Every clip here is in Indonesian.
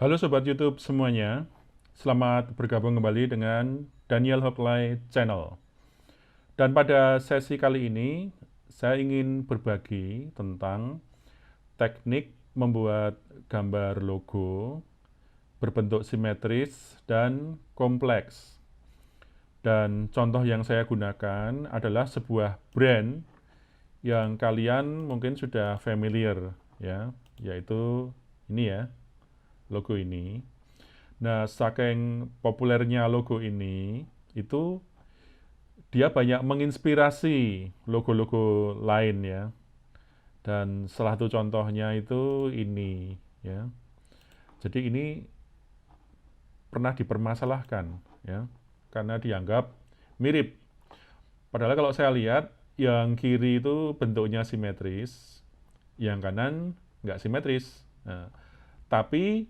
Halo Sobat YouTube semuanya, selamat bergabung kembali dengan Daniel Hokley Channel. Dan pada sesi kali ini, saya ingin berbagi tentang teknik membuat gambar logo berbentuk simetris dan kompleks. Dan contoh yang saya gunakan adalah sebuah brand yang kalian mungkin sudah familiar ya, yaitu ini ya, logo ini. Nah, saking populernya logo ini, itu dia banyak menginspirasi logo-logo lain ya. Dan salah satu contohnya itu ini ya. Jadi ini pernah dipermasalahkan ya, karena dianggap mirip. Padahal kalau saya lihat yang kiri itu bentuknya simetris, yang kanan nggak simetris. Nah, tapi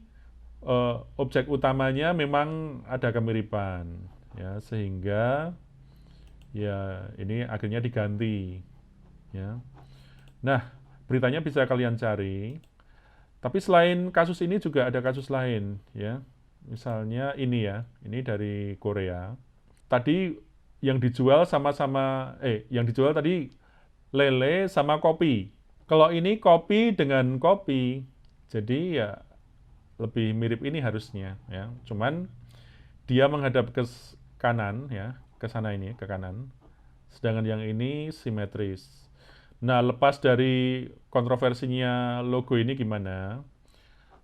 objek utamanya memang ada kemiripan ya, sehingga ya ini akhirnya diganti ya. Nah, beritanya bisa kalian cari. Tapi selain kasus ini juga ada kasus lain ya. Misalnya ini ya, ini dari Korea. Tadi yang dijual sama-sama yang dijual tadi lele sama kopi. Kalau ini kopi dengan kopi. Jadi ya lebih mirip ini harusnya ya. Cuman dia menghadap ke kanan ya, ke sana ini, ke kanan. Sedangkan yang ini simetris. Nah, lepas dari kontroversinya logo ini gimana?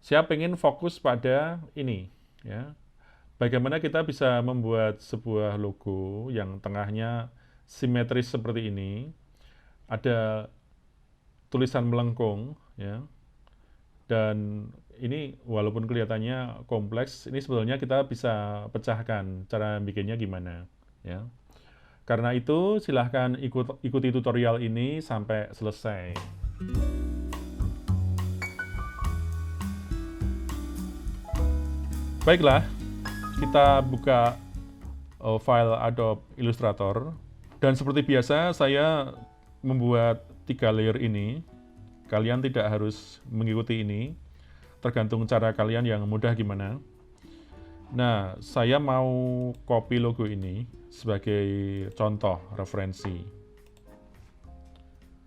Saya pengen fokus pada ini ya. Bagaimana kita bisa membuat sebuah logo yang tengahnya simetris seperti ini, ada tulisan melengkung ya. Dan ini walaupun kelihatannya kompleks, ini sebetulnya kita bisa pecahkan cara bikinnya gimana ya. Karena itu silahkan ikuti tutorial ini sampai selesai. Baiklah, kita buka file Adobe Illustrator. Dan seperti biasa saya membuat 3 layer ini. Kalian tidak harus mengikuti ini, tergantung cara kalian yang mudah gimana. Nah, saya mau copy logo ini sebagai contoh referensi.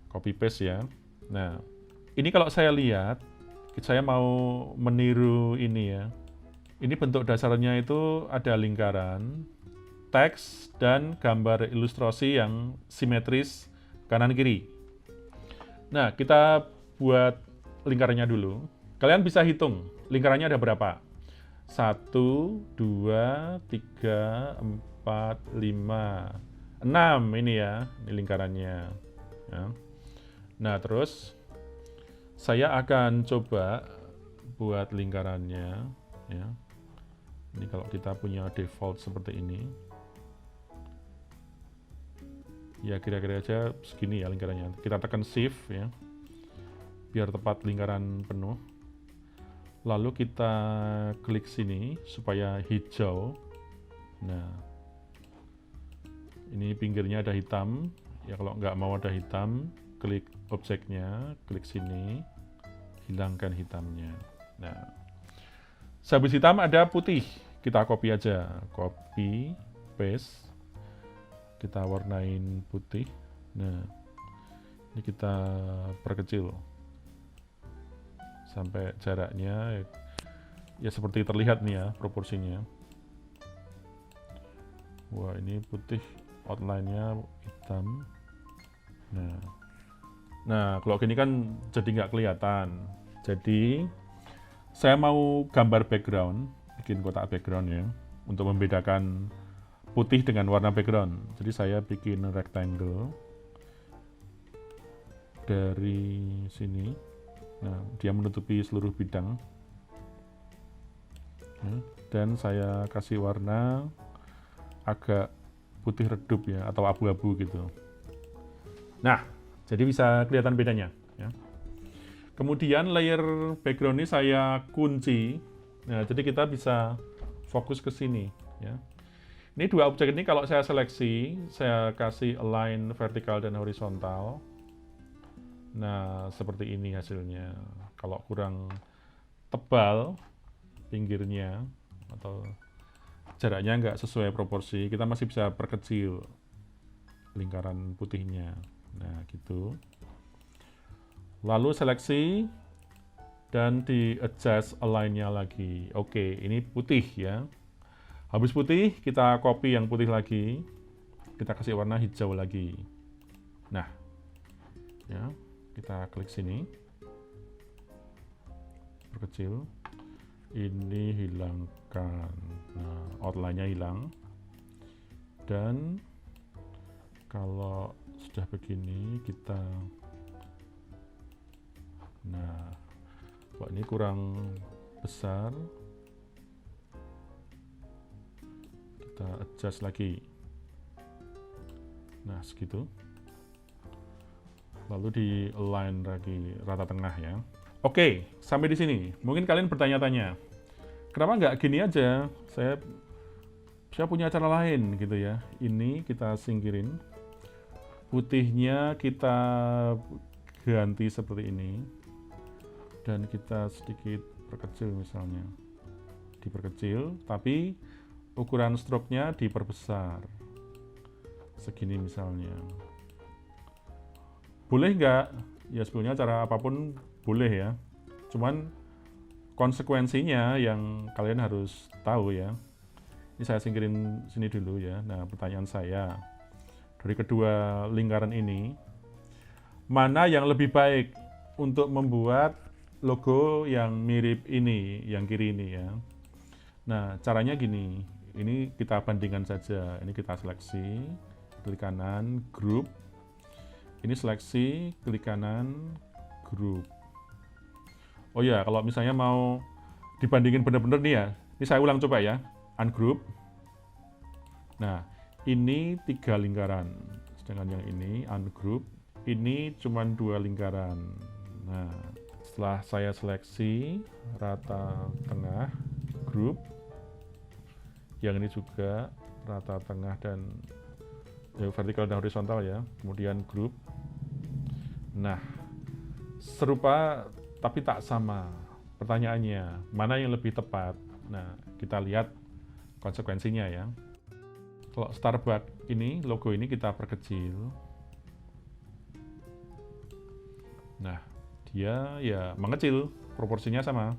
Copy paste ya. Nah, ini kalau saya lihat, saya mau meniru ini ya. Ini bentuk dasarnya itu ada lingkaran, teks, dan gambar ilustrasi yang simetris kanan kiri. Nah, kita buat lingkarannya dulu. Kalian bisa hitung lingkarannya ada berapa? 1, 2, 3, 4, 5, 6 ini ya, ini lingkarannya. Ya. Nah, terus saya akan coba buat lingkarannya. Ya. Ini kalau kita punya default seperti ini. Ya kira-kira aja segini ya lingkarannya. Kita tekan shift ya, biar tepat lingkaran penuh. Lalu kita klik sini supaya hijau. Nah, ini pinggirnya ada hitam. Ya kalau nggak mau ada hitam, klik objeknya, klik sini, hilangkan hitamnya. Nah, sehabis hitam ada putih. Kita copy aja, copy, paste. Kita warnain putih. Nah, ini kita perkecil sampai jaraknya ya seperti terlihat nih ya proporsinya. Wah, ini putih, outline-nya hitam. Nah, kalau gini kan jadi nggak kelihatan. Jadi saya mau gambar background, bikin kotak background ya, untuk membedakan putih dengan warna background. Jadi saya bikin rectangle dari sini. Nah, dia menutupi seluruh bidang. Ya, dan saya kasih warna agak putih redup ya, atau abu-abu gitu. Nah, jadi bisa kelihatan bedanya. Ya. Kemudian layer background ini saya kunci. Nah, jadi kita bisa fokus ke sini. Ya. Ini dua objek ini kalau saya seleksi, saya kasih align vertikal dan horizontal. Nah, seperti ini hasilnya. Kalau kurang tebal, pinggirnya atau jaraknya nggak sesuai proporsi, kita masih bisa perkecil lingkaran putihnya. Nah, gitu. Lalu seleksi dan di adjust align-nya lagi. Oke, ini putih ya. Habis putih, kita copy yang putih lagi. Kita kasih warna hijau lagi. Nah, ya, kita klik sini. Perkecil. Ini hilangkan. Nah, outline-nya hilang. Dan kalau sudah begini, kita kok ini kurang besar, kita adjust lagi. Nah, segitu. Lalu di align lagi rata tengah ya. Oke, sampai di sini. Mungkin kalian bertanya-tanya, kenapa nggak gini aja? Saya punya cara lain gitu ya. Ini kita singkirin. Putihnya kita ganti seperti ini. Dan kita sedikit perkecil misalnya. Diperkecil, tapi ukuran stroke-nya diperbesar. Segini misalnya. Boleh nggak? Ya sebetulnya cara apapun boleh ya. Cuman konsekuensinya yang kalian harus tahu ya. Ini saya singkirin sini dulu ya. Nah, pertanyaan saya, dari kedua lingkaran ini, mana yang lebih baik untuk membuat logo yang mirip ini, yang kiri ini ya. Nah, caranya gini, ini kita bandingkan saja. Ini kita seleksi, klik kanan, group. Ini seleksi, klik kanan, group. Oh ya, kalau misalnya mau dibandingin benar-benar nih ya, ini saya ulang coba ya, ungroup. Nah, ini 3 lingkaran, sedangkan yang ini ungroup, ini cuma 2 lingkaran. Nah, setelah saya seleksi rata tengah, group, yang ini juga rata tengah dan ya, vertikal dan horizontal ya, kemudian group. Nah, serupa tapi tak sama. Pertanyaannya, mana yang lebih tepat? Nah, kita lihat konsekuensinya ya. Kalau Starbucks ini, logo ini kita perkecil. Nah, dia ya mengecil, proporsinya sama.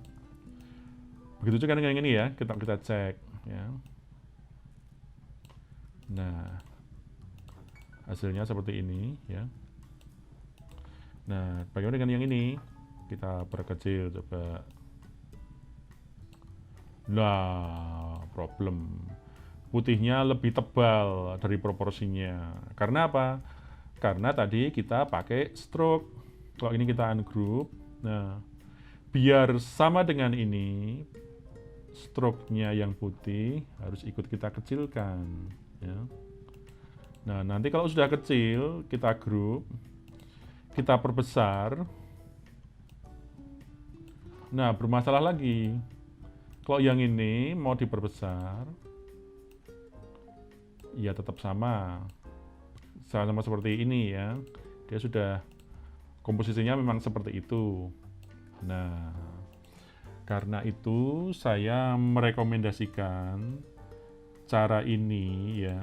Begitu juga dengan ini ya, kita cek ya. Nah, hasilnya seperti ini ya. Nah, bagaimana dengan yang ini? Kita perkecil coba. Nah, problem. Putihnya lebih tebal dari proporsinya. Karena apa? Karena tadi kita pakai stroke. Kalau ini kita ungroup, nah biar sama dengan ini, stroke-nya yang putih harus ikut kita kecilkan. Ya. Nah nanti kalau sudah kecil, kita group, kita perbesar. Nah bermasalah lagi, kalau yang ini mau diperbesar, ya tetap sama seperti ini ya. Dia sudah komposisinya memang seperti itu. Nah, karena itu saya merekomendasikan cara ini ya.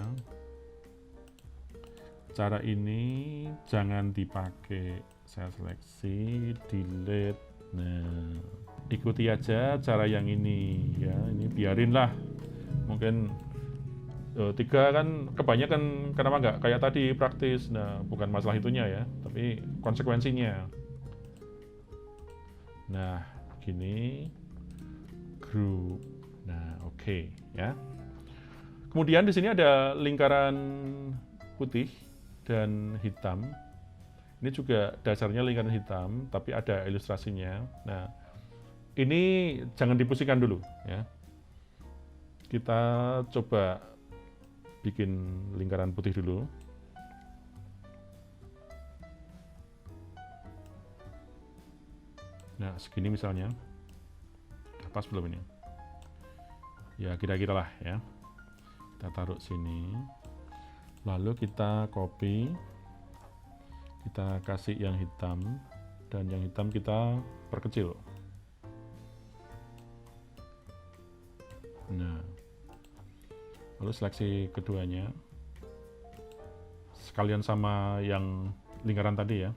Cara ini jangan dipakai. Saya seleksi, delete. Nah, ikuti aja cara yang ini ya. Ini biarinlah. Mungkin 3 kan kebanyakan, kenapa nggak kayak tadi praktis. Nah, bukan masalah itunya ya, tapi konsekuensinya. Nah, gini group. Nah, oke ya. Kemudian di sini ada lingkaran putih dan hitam. Ini juga dasarnya lingkaran hitam, tapi ada ilustrasinya. Nah, ini jangan dipusingkan dulu ya. Kita coba bikin lingkaran putih dulu. Nah, segini misalnya. Pas belum ini? Ya, kira-kira lah ya. Kita taruh sini. Lalu kita copy. Kita kasih yang hitam. Dan yang hitam kita perkecil. Nah, lalu seleksi keduanya. Sekalian sama yang lingkaran tadi ya.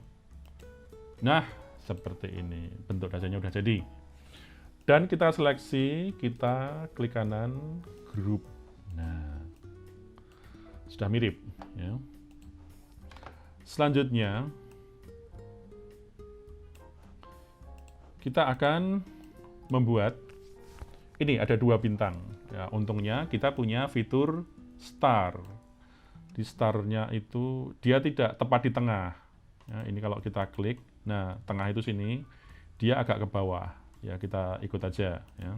Nah, seperti ini. Bentuk dasarnya udah jadi. Dan kita seleksi, kita klik kanan, grup. Nah, sudah mirip ya. Selanjutnya kita akan membuat ini ada 2 bintang ya. Untungnya kita punya fitur star. Di starnya itu dia tidak tepat di tengah ya. Ini kalau kita klik, nah tengah itu sini, dia agak ke bawah ya. Kita ikut aja ya.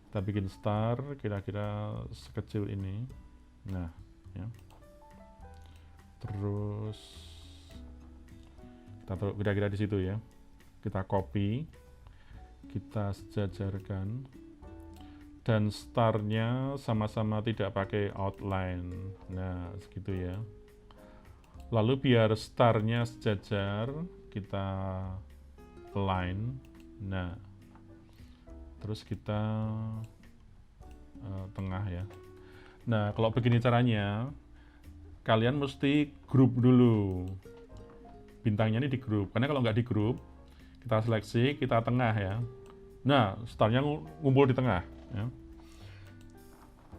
Kita bikin star kira-kira sekecil ini. Nah ya. Terus kita taruh kira-kira di situ ya. Kita copy, kita sejajarkan, dan starnya sama-sama tidak pakai outline. Nah, segitu ya. Lalu biar starnya sejajar, kita align. Nah, terus kita tengah ya. Nah, kalau begini caranya, kalian mesti grup dulu. Bintangnya ini di grup, karena kalau nggak di grup, kita seleksi, kita tengah ya. Nah, starnya ngumpul di tengah ya.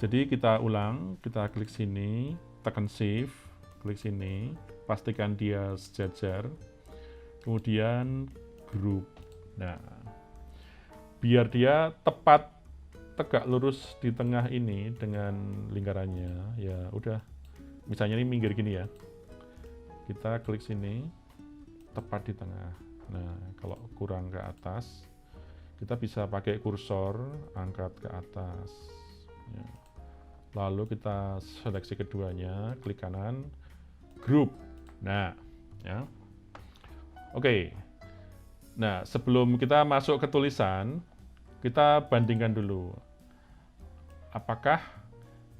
Jadi kita ulang, kita klik sini, tekan shift, klik sini, pastikan dia sejajar, kemudian grup. Nah, biar dia tepat tegak lurus di tengah ini dengan lingkarannya, ya udah. Misalnya ini minggir gini ya, kita klik sini, tepat di tengah. Nah, kalau kurang ke atas, kita bisa pakai kursor, angkat ke atas. Ya. Lalu kita seleksi keduanya, klik kanan, grup. Nah, ya. Oke. Nah, sebelum kita masuk ke tulisan, kita bandingkan dulu. Apakah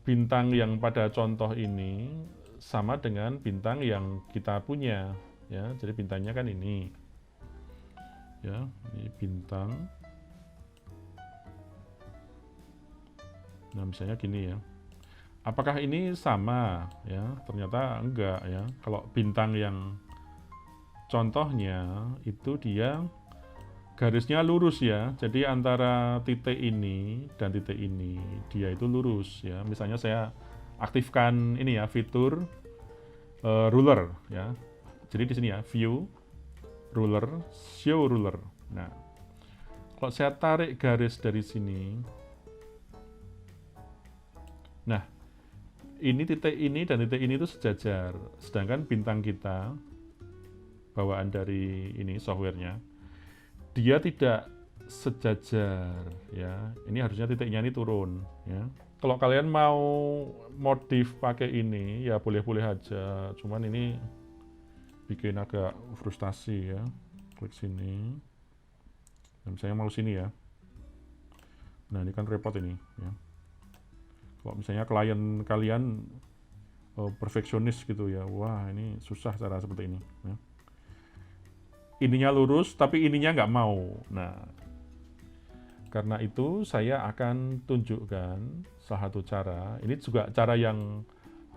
bintang yang pada contoh ini sama dengan bintang yang kita punya? Ya, jadi bintangnya kan ini. Ya, ini bintang. Nah, misalnya gini ya. Apakah ini sama? Ya, ternyata enggak ya. Kalau bintang yang contohnya itu dia garisnya lurus ya. Jadi antara titik ini dan titik ini dia itu lurus ya. Misalnya saya aktifkan ini ya, fitur ruler ya. Jadi di sini ya, view ruler, show ruler. Nah, kalau saya tarik garis dari sini, nah ini titik ini dan titik ini itu sejajar. Sedangkan bintang kita bawaan dari ini softwarenya, dia tidak sejajar ya. Ini harusnya titiknya ini turun ya. Kalau kalian mau modif pakai ini ya boleh-boleh aja. Cuman ini bikin agak frustasi ya. Klik sini. Dan misalnya mau sini ya. Nah, ini kan repot ini ya. Kalau misalnya klien kalian perfeksionis gitu ya. Wah, ini susah cara seperti ini ya. Ininya lurus tapi ininya nggak mau. Nah, karena itu saya akan tunjukkan salah satu cara. Ini juga cara yang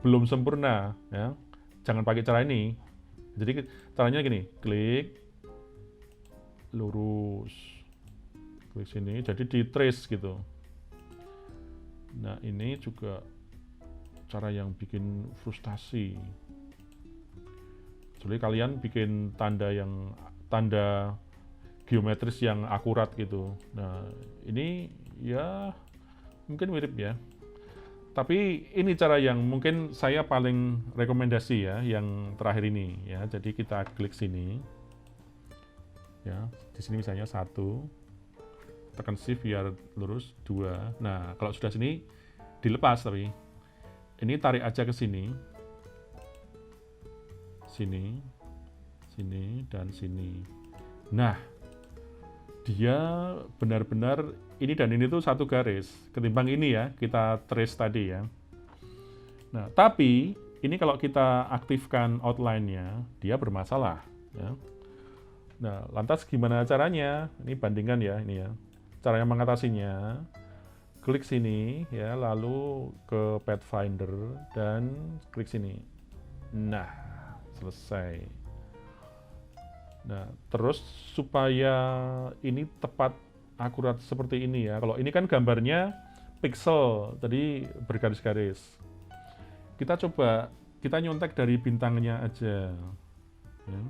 belum sempurna ya. Jangan pakai cara ini. Jadi caranya gini, klik lurus, klik sini, jadi di trace gitu. Nah, ini juga cara yang bikin frustasi. Jadi kalian bikin tanda geometris yang akurat gitu. Nah, ini ya mungkin mirip ya. Tapi ini cara yang mungkin saya paling rekomendasi ya, yang terakhir ini ya. Jadi kita klik sini. Ya, di sini misalnya 1. Tekan shift biar lurus, 2. Nah, kalau sudah sini dilepas tapi ini tarik aja ke sini. Sini, sini dan sini. Nah, dia benar-benar ini dan ini tuh satu garis ketimbang ini ya kita trace tadi ya. Nah, tapi ini kalau kita aktifkan outline-nya dia bermasalah ya. Nah, lantas gimana caranya? Ini bandingkan ya ini ya. Caranya mengatasinya, klik sini ya, lalu ke Pathfinder dan klik sini. Nah, selesai. Nah, terus supaya ini tepat akurat seperti ini ya. Kalau ini kan gambarnya pixel, tadi bergaris-garis. Kita coba, kita nyontek dari bintangnya aja. Ya.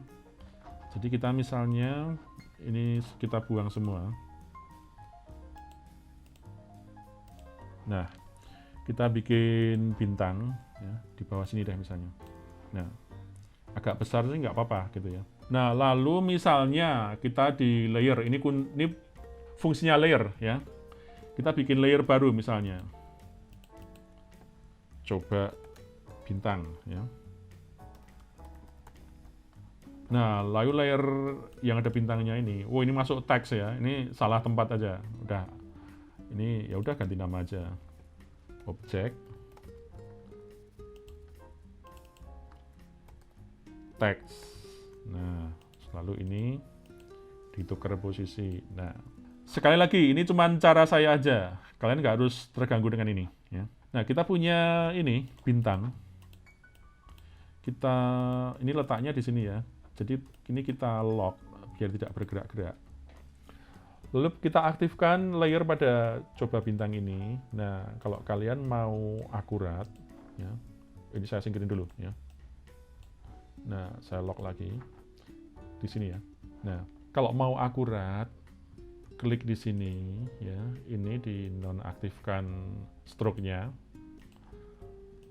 Jadi kita misalnya, ini kita buang semua. Nah, kita bikin bintang ya, di bawah sini deh misalnya. Nah, agak besar sih nggak apa-apa gitu ya. Nah, lalu misalnya kita di layer, ini fungsinya layer ya. Kita bikin layer baru misalnya. Coba bintang ya. Nah, lalu layer yang ada bintangnya ini, ini masuk teks ya. Ini salah tempat aja. Udah. Ini ya udah ganti nama aja. Objek teks. Nah, lalu ini ditukar posisi. Nah, sekali lagi ini cuma cara saya aja. Kalian nggak harus terganggu dengan ini ya. Nah, kita punya ini bintang. Ini letaknya di sini ya. Jadi ini kita lock biar tidak bergerak-gerak. Lalu kita aktifkan layer pada coba bintang ini. Nah, kalau kalian mau akurat, ya, ini saya singkirin dulu, ya. Nah, saya lock lagi di sini ya. Nah, kalau mau akurat, klik di sini, ya. Ini dinonaktifkan stroke-nya.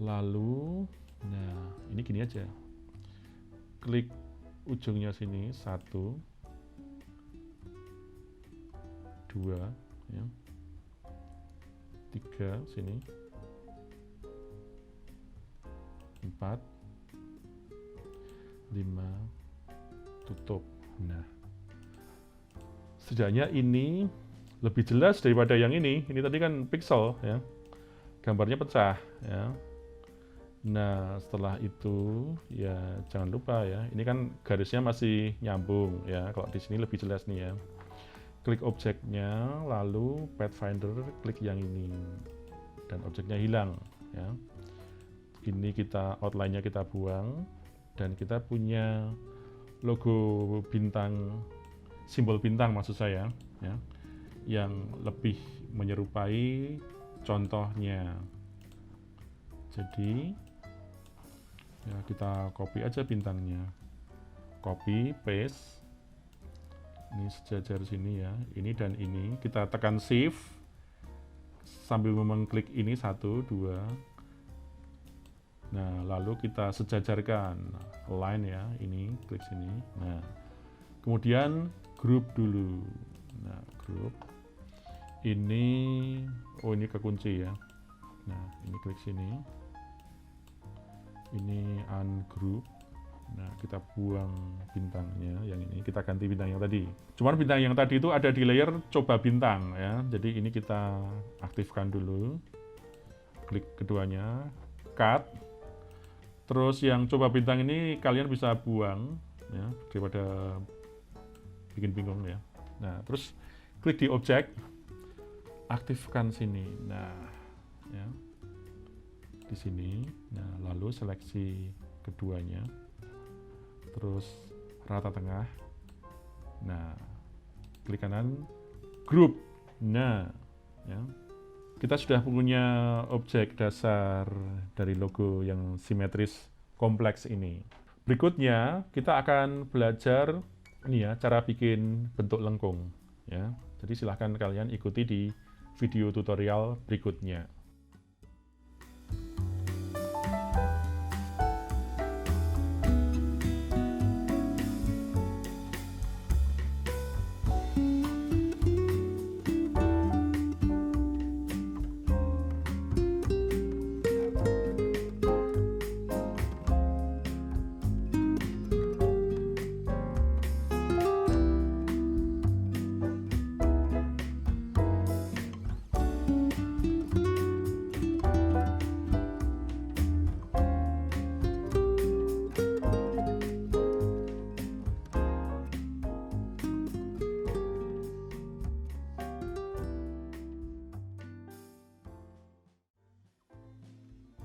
Lalu, nah, ini gini aja. Klik ujungnya sini, 1, 2, ya, 3 sini, 4, 5, tutup. Nah, setidaknya ini lebih jelas daripada yang ini. Ini tadi kan pixel ya, gambarnya pecah ya. Nah, setelah itu ya jangan lupa ya, ini kan garisnya masih nyambung ya. Kalau di sini lebih jelas nih ya. Klik objeknya, lalu Pathfinder, klik yang ini, dan objeknya hilang ya. Ini kita outline-nya kita buang, dan kita punya logo bintang, simbol bintang maksud saya ya, yang lebih menyerupai contohnya. Jadi ya kita copy aja bintangnya, copy paste. Ini sejajar sini ya, ini dan ini. Kita tekan shift sambil mengklik ini 1, 2. Nah, lalu kita sejajarkan line ya, ini klik sini. Nah, kemudian group dulu. Nah, group. Ini, ini kekunci ya. Nah, ini klik sini. Ini ungroup. Nah, kita buang bintangnya yang ini, kita ganti bintang yang tadi. Cuman bintang yang tadi itu ada di layer coba bintang ya. Jadi ini kita aktifkan dulu. Klik keduanya, cut. Terus yang coba bintang ini kalian bisa buang ya, daripada bikin bingung ya. Nah, terus klik di objek, aktifkan sini. Nah, ya. Di sini. Nah, lalu seleksi keduanya. Terus rata tengah. Nah, klik kanan, group. Nah, ya. Kita sudah punya objek dasar dari logo yang simetris kompleks ini. Berikutnya, kita akan belajar ini ya, cara bikin bentuk lengkung ya. Jadi silahkan kalian ikuti di video tutorial berikutnya.